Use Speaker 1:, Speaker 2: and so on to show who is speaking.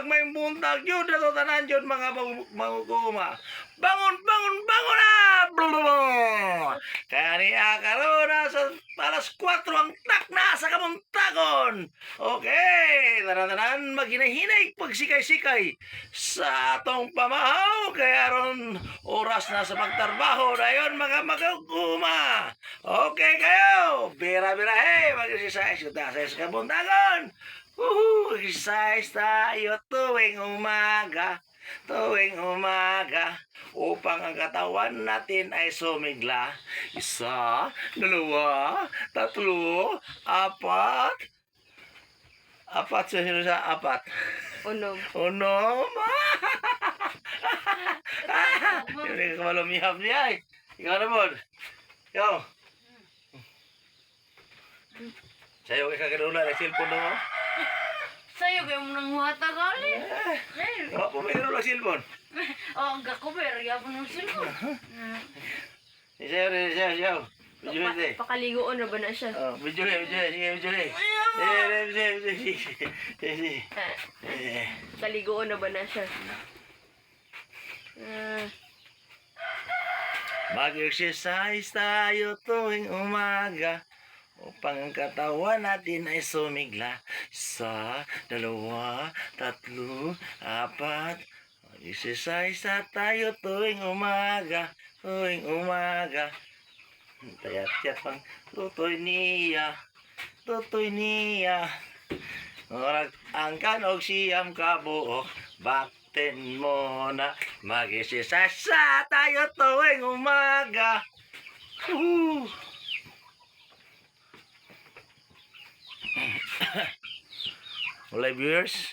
Speaker 1: may buntag yun na to tanan yun mga manguguma. Bangon, bangon, bangon na! Kaya niya karoon na sa alas 4 ang tak na sa kamuntagon. Okay, tanan-tanan maghinahinay pagsikay-sikay sa atong pamahaw. Kaya ron oras na sa pagtrabaho na yun mga maguguma. Okay kayo, bira-bira hey, mag-exercise sa kamuntagon. Exercise tayo tuwing umaga, upang ang katawan natin ay sumigla. 1, 2, 3, 4. Apat sa apat.
Speaker 2: Unom.
Speaker 1: Unom. Hindi ka malumihap niya eh. Ikaw naman. Ikaw. Sa'yo ka kaganoon na cellphone mo.
Speaker 2: Sa'yo kayo mo nang huwata gali.
Speaker 1: Wala po may kaganoon na cellphone.
Speaker 2: Oh, ang gakuber. Yapo nang sino.
Speaker 1: Sa'yo.
Speaker 2: Pakaligoon na ba na siya?
Speaker 1: Oh, video.
Speaker 2: Pakaligoon na ba na siya?
Speaker 1: Mag-exercise tayo tuwing umaga upang ang katawan natin ay sumigla. 1, 2, 3, 4. Mag-exercise tayo tuwing umaga. Tayat-tiyat pang tutoy niya. Orag ang kanog siyam kabuok. Bakten mo na mag-exercise tayo tuwing umaga. Wala viewers?